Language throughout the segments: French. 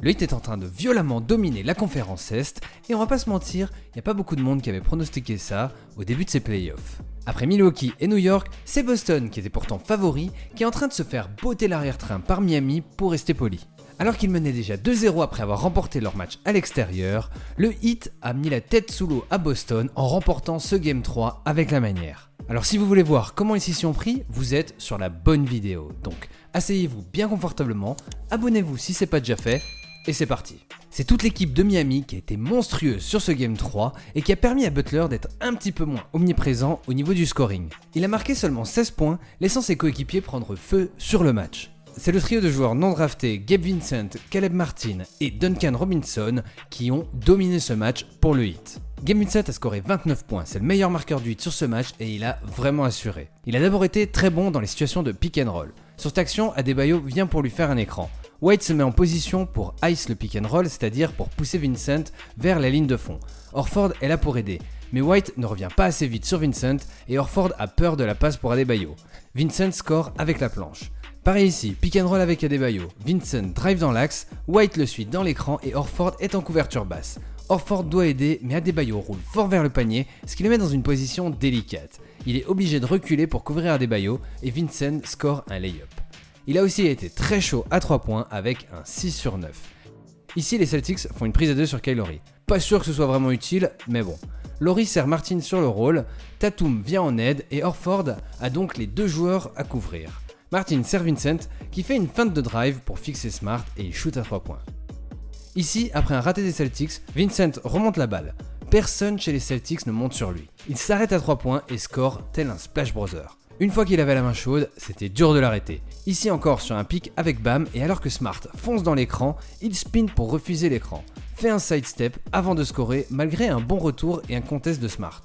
Le Heat est en train de violemment dominer la conférence Est et on va pas se mentir, il n'y a pas beaucoup de monde qui avait pronostiqué ça au début de ces playoffs. Après Milwaukee et New York, c'est Boston qui était pourtant favori qui est en train de se faire botter l'arrière-train par Miami pour rester poli. Alors qu'ils menaient déjà 2-0 après avoir remporté leur match à l'extérieur, le Heat a mis la tête sous l'eau à Boston en remportant ce Game 3 avec la manière. Alors si vous voulez voir comment ils s'y sont pris, vous êtes sur la bonne vidéo. Donc asseyez-vous bien confortablement, abonnez-vous si c'est pas déjà fait, et c'est parti. C'est toute l'équipe de Miami qui a été monstrueuse sur ce Game 3 et qui a permis à Butler d'être un petit peu moins omniprésent au niveau du scoring. Il a marqué seulement 16 points, laissant ses coéquipiers prendre feu sur le match. C'est le trio de joueurs non draftés Gabe Vincent, Caleb Martin et Duncan Robinson qui ont dominé ce match pour le Heat. Gabe Vincent a scoré 29 points, c'est le meilleur marqueur du Heat sur ce match et il a vraiment assuré. Il a d'abord été très bon dans les situations de pick and roll. Sur cette action, Adebayo vient pour lui faire un écran. White se met en position pour ice le pick and roll, c'est-à-dire pour pousser Vincent vers la ligne de fond. Horford est là pour aider, mais White ne revient pas assez vite sur Vincent et Horford a peur de la passe pour Adebayo. Vincent score avec la planche. Pareil ici, pick and roll avec Adebayo. Vincent drive dans l'axe, White le suit dans l'écran et Horford est en couverture basse. Horford doit aider, mais Adebayo roule fort vers le panier, ce qui le met dans une position délicate. Il est obligé de reculer pour couvrir Adebayo et Vincent score un lay-up. Il a aussi été très chaud à 3 points avec un 6 sur 9. Ici, les Celtics font une prise à 2 sur Kyle Lowry. Pas sûr que ce soit vraiment utile, mais bon. Lowry sert Martin sur le rôle, Tatum vient en aide et Horford a donc les deux joueurs à couvrir. Martin sert Vincent qui fait une feinte de drive pour fixer Smart et il shoot à 3 points. Ici, après un raté des Celtics, Vincent remonte la balle. Personne chez les Celtics ne monte sur lui. Il s'arrête à 3 points et score tel un Splash Brother. Une fois qu'il avait la main chaude, c'était dur de l'arrêter. Ici encore sur un pick avec Bam et alors que Smart fonce dans l'écran, il spin pour refuser l'écran. Fait un sidestep avant de scorer malgré un bon retour et un contest de Smart.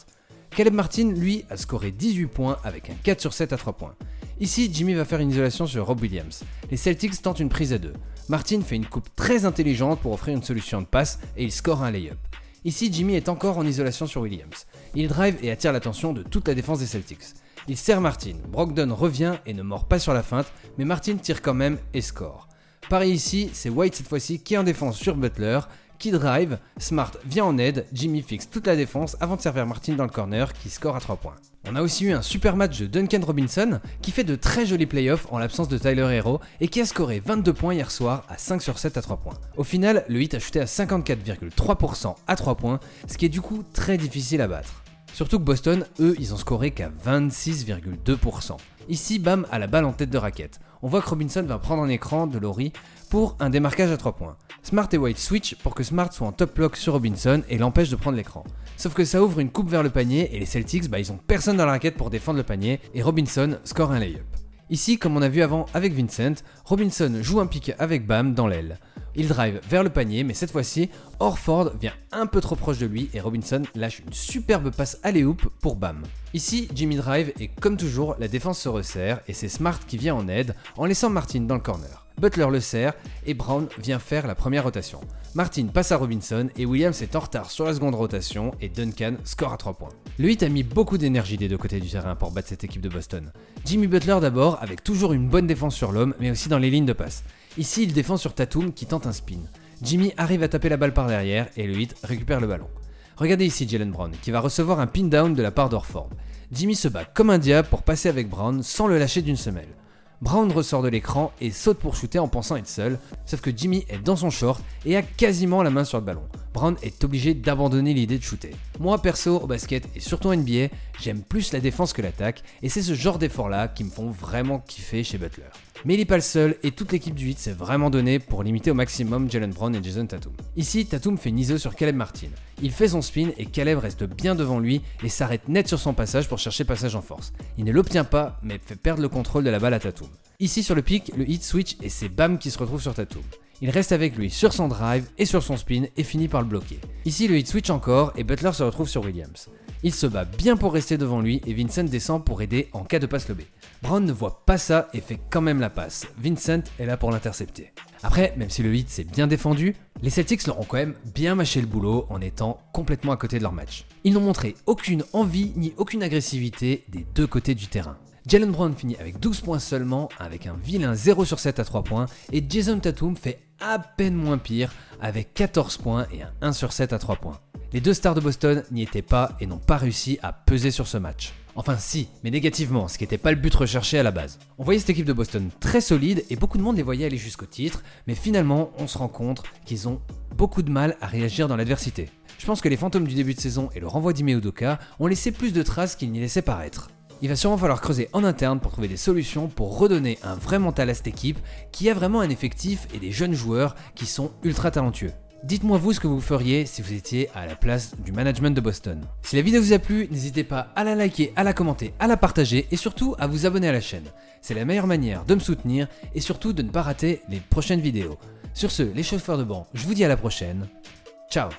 Caleb Martin, lui, a scoré 18 points avec un 4 sur 7 à 3 points. Ici, Jimmy va faire une isolation sur Rob Williams. Les Celtics tentent une prise à 2. Martin fait une coupe très intelligente pour offrir une solution de passe et il score un lay-up. Ici, Jimmy est encore en isolation sur Williams. Il drive et attire l'attention de toute la défense des Celtics. Il sert Martin, Brogdon revient et ne mord pas sur la feinte, mais Martin tire quand même et score. Pareil ici, c'est White cette fois-ci qui est en défense sur Butler, qui drive, Smart vient en aide, Jimmy fixe toute la défense avant de servir Martin dans le corner qui score à 3 points. On a aussi eu un super match de Duncan Robinson qui fait de très jolis playoffs en l'absence de Tyler Hero et qui a scoré 22 points hier soir à 5 sur 7 à 3 points. Au final, le Heat a chuté à 54,3% à 3 points, ce qui est du coup très difficile à battre. Surtout que Boston, eux, ils ont scoré qu'à 26,2%. Ici, Bam a la balle en tête de raquette. On voit que Robinson va prendre un écran de Lowry pour un démarquage à 3 points. Smart et White switch pour que Smart soit en top block sur Robinson et l'empêche de prendre l'écran. Sauf que ça ouvre une coupe vers le panier et les Celtics, ils ont personne dans la raquette pour défendre le panier et Robinson score un lay-up. Ici, comme on a vu avant avec Vincent, Robinson joue un pick avec Bam dans l'aile. Il drive vers le panier, mais cette fois-ci, Horford vient un peu trop proche de lui et Robinson lâche une superbe passe alley-oop pour Bam. Ici, Jimmy drive et comme toujours, la défense se resserre et c'est Smart qui vient en aide en laissant Martin dans le corner. Butler le sert et Brown vient faire la première rotation. Martin passe à Robinson et Williams est en retard sur la seconde rotation et Duncan score à 3 points. Le Heat a mis beaucoup d'énergie des deux côtés du terrain pour battre cette équipe de Boston. Jimmy Butler d'abord avec toujours une bonne défense sur l'homme mais aussi dans les lignes de passe. Ici il défend sur Tatum qui tente un spin. Jimmy arrive à taper la balle par derrière et le Heat récupère le ballon. Regardez ici Jaylen Brown qui va recevoir un pin down de la part d'Horford. Jimmy se bat comme un diable pour passer avec Brown sans le lâcher d'une semelle. Brown ressort de l'écran et saute pour shooter en pensant être seul, sauf que Jimmy est dans son short et a quasiment la main sur le ballon. Brown est obligé d'abandonner l'idée de shooter. Moi perso au basket et surtout en NBA, j'aime plus la défense que l'attaque et c'est ce genre d'efforts là qui me font vraiment kiffer chez Butler. Mais il n'est pas le seul et toute l'équipe du Heat s'est vraiment donnée pour limiter au maximum Jaylen Brown et Jason Tatum. Ici, Tatum fait une ISO sur Caleb Martin. Il fait son spin et Caleb reste bien devant lui et s'arrête net sur son passage pour chercher passage en force. Il ne l'obtient pas mais fait perdre le contrôle de la balle à Tatum. Ici sur le pick, le Heat switch et c'est Bam qui se retrouve sur Tatum. Il reste avec lui sur son drive et sur son spin et finit par le bloquer. Ici le Heat switch encore et Butler se retrouve sur Williams. Il se bat bien pour rester devant lui et Vincent descend pour aider en cas de passe lobée. Brown ne voit pas ça et fait quand même la passe. Vincent est là pour l'intercepter. Après, même si le Heat s'est bien défendu, les Celtics leur ont quand même bien mâché le boulot en étant complètement à côté de leur match. Ils n'ont montré aucune envie ni aucune agressivité des deux côtés du terrain. Jaylen Brown finit avec 12 points seulement, avec un vilain 0 sur 7 à 3 points, et Jason Tatum fait à peine moins pire, avec 14 points et un 1 sur 7 à 3 points. Les deux stars de Boston n'y étaient pas et n'ont pas réussi à peser sur ce match. Enfin si, mais négativement, ce qui n'était pas le but recherché à la base. On voyait cette équipe de Boston très solide et beaucoup de monde les voyait aller jusqu'au titre, mais finalement on se rend compte qu'ils ont beaucoup de mal à réagir dans l'adversité. Je pense que les fantômes du début de saison et le renvoi d'Ime Udoka ont laissé plus de traces qu'ils n'y laissaient paraître. Il va sûrement falloir creuser en interne pour trouver des solutions pour redonner un vrai mental à cette équipe qui a vraiment un effectif et des jeunes joueurs qui sont ultra talentueux. Dites-moi vous ce que vous feriez si vous étiez à la place du management de Boston. Si la vidéo vous a plu, n'hésitez pas à la liker, à la commenter, à la partager et surtout à vous abonner à la chaîne. C'est la meilleure manière de me soutenir et surtout de ne pas rater les prochaines vidéos. Sur ce, les chauffeurs de banc, je vous dis à la prochaine. Ciao.